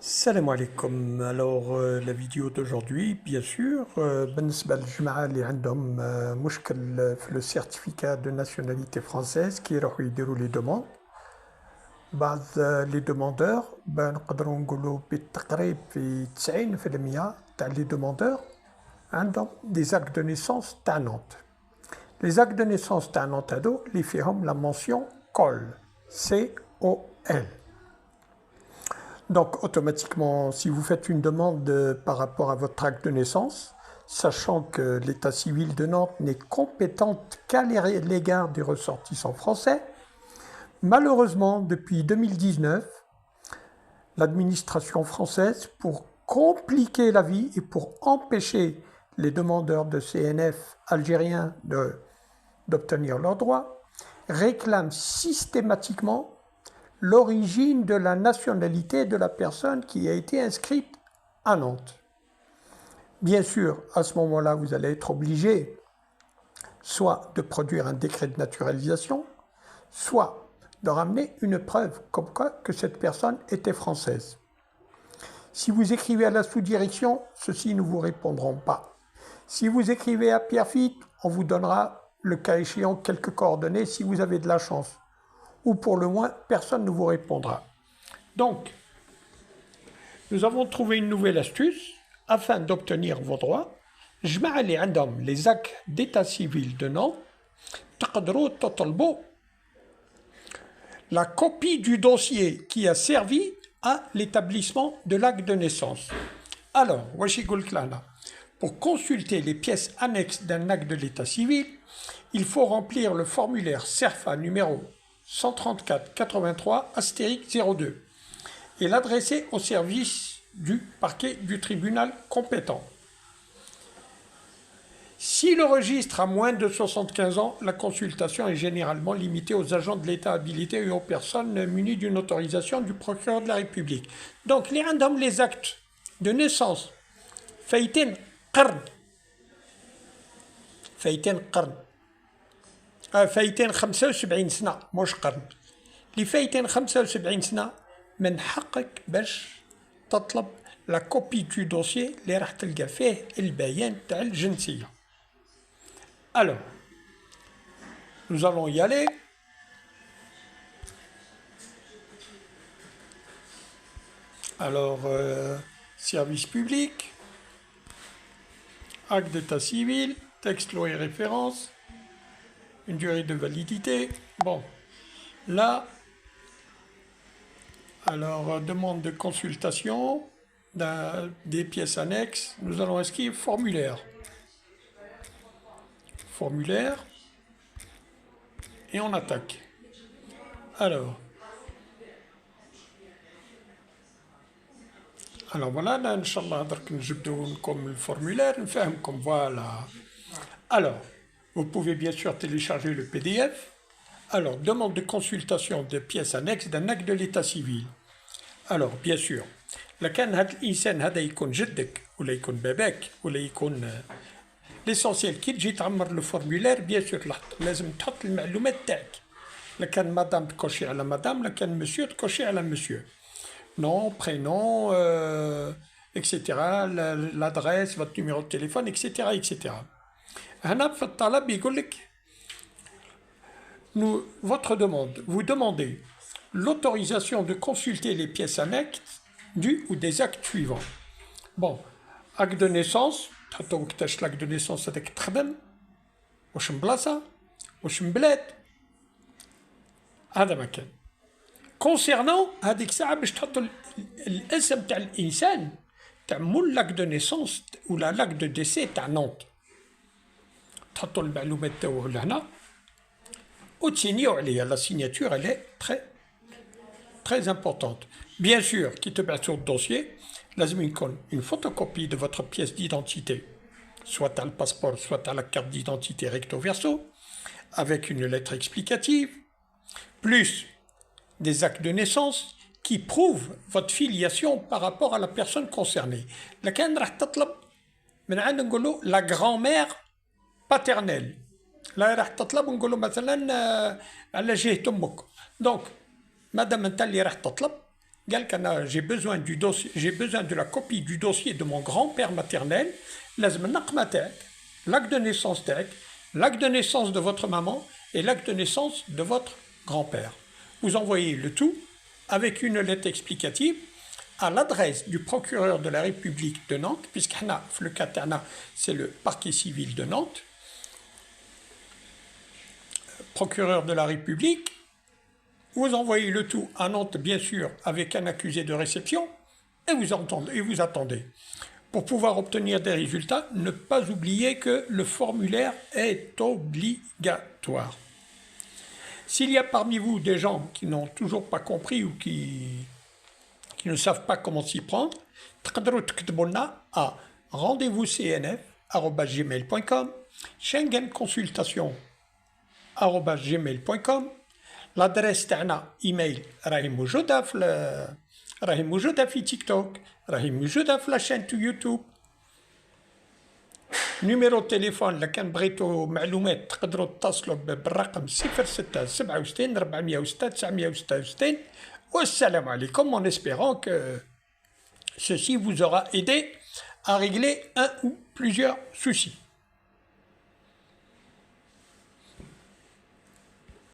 Salam alaikum. Alors la vidéo d'aujourd'hui, bien sûr, بالنسبة للجماعة اللي عندهم مشكل في le certificat de nationalité française qui يروحوا يديروا les demandes. بعض les demandeurs نقدروا نقولوا بالتقريب في 90% تاع les demandeurs عندهم des actes de naissance تاع Nantes. Les actes de naissance تاع Nantes هادو اللي فيهم la mention COL, C-O-L. Donc, automatiquement, si vous faites une demande par rapport à votre acte de naissance, sachant que l'état civil de Nantes n'est compétente qu'à l'égard des ressortissants français, malheureusement, depuis 2019, l'administration française, pour compliquer la vie et pour empêcher les demandeurs de CNF algériens d'obtenir leurs droits, réclame systématiquement l'origine de la nationalité de la personne qui a été inscrite à Nantes. Bien sûr, à ce moment-là, vous allez être obligé soit de produire un décret de naturalisation, soit de ramener une preuve comme quoi que cette personne était française. Si vous écrivez à la sous-direction, ceux-ci ne vous répondront pas. Si vous écrivez à Pierrefitte, on vous donnera, le cas échéant, quelques coordonnées si vous avez de la chance. Ou pour le moins, personne ne vous répondra. Donc, nous avons trouvé une nouvelle astuce afin d'obtenir vos droits. جماعة اللي عندهم les actes d'état civil de Nantes تقدروا تطلبوا la copie du dossier qui a servi à l'établissement de l'acte de naissance. Alors, واش يقول لك لهنا pour consulter les pièces annexes d'un acte de l'état civil, il faut remplir le formulaire CERFA numéro 134-83 astérique 02 et l'adresser au service du parquet du tribunal compétent. Si le registre a moins de 75 ans, la consultation est généralement limitée aux agents de l'État habilités et aux personnes munies d'une autorisation du procureur de la République. Donc, les actes de naissance, فايتين قرن فايتين 75 سنة مش قرن اللي فايتين 75 سنة من حقك باش تطلب لا كوبي دو دوسيي اللي راح تلقى فيه البيان تاع الجنسية. Alors, nous allons y aller. Alors, service public, acte d'état civil, texte, loi et référence, une durée de validité. Bon, là, alors, demande de consultation des pièces annexes. Nous allons inscrire formulaire. Formulaire. Et on attaque. Alors voilà, là, Inch'Allah, comme le formulaire, comme voilà. Alors, vous pouvez bien sûr télécharger le PDF. Alors, demande de consultation de pièces annexes d'un acte de l'état civil. Alors, bien sûr, لكان هذا الإنسان هذا يكون جدك ولا يكون باباك ولا يكون l'essentiel كي تجي تعمر لو فورمولير بيان سور لازم تحط المعلومات تاعك. لكان مدام تكوشي على مدام، لكان مسيو تكوشي على مسيو. Nom, prénom, etc., l'adresse, votre numéro de téléphone, etc., etc. هنا في الطلب يقول لك votre demande, vous demandez l'autorisation de consulter les pièces annexes du ou des actes suivants. Bon, acte de naissance, تحطوا وقتاش l'acte de naissance هذاك تخدم، واش من بلاصة، واش من بلاد، هذا ما كان. Concernant هذيك الساعة باش تحطوا الاسم تاع الإنسان تاع مول l'acte de naissance ولا l'acte de décès تاع نونت، تحطوا المعلومات تاعو لهنا وتسينيو عليها. La signature elle est très importante. Bien sûr كي تبعثوا الدوسيي لازم يكون une photocopie de votre pièce d'identité, soit à le passeport, soit à la carte d'identité recto verso, avec une lettre explicative, plus des actes de naissance qui prouvent votre filiation par rapport à la personne concernée. لكن راح تطلب من عند نقولوا la grand-mère paternelle. لا راح تطلب نقولوا مثلا على جهة أمك. Donc مادام أنت اللي راح تطلب j'ai besoin du dossier, j'ai besoin de la copie du dossier de mon grand-père maternel, لازم النقمة تاعك, l'acte de naissance تاعك, l'acte de naissance de votre maman et l'acte de naissance de votre grand-père. Vous envoyez le tout avec une lettre explicative à l'adresse du procureur de la République de Nantes, puisque le cas c'est le parquet civil de Nantes, procureur de la République. Vous envoyez le tout à Nantes, bien sûr, avec un accusé de réception, et vous attendez. Pour pouvoir obtenir des résultats, ne pas oublier que le formulaire est obligatoire. S'il y a parmi vous des gens qui n'ont toujours pas compris ou qui ne savent pas comment s'y prendre, تقدروا تكتبوا لنا à rendez-vous-cnf@gmail.com, schengenconsultation@gmail.com. l'adresse تاعنا ايميل راهي موجوده في تيك توك, راهي موجوده في لاشين يوتيوب. نيميرو تليفون الا كان بغيتوا معلومات تقدروا تتصلوا بالرقم 06 67 406 966. والسلام عليكم, en espérant que ceci vous aura aidé à régler un ou plusieurs soucis.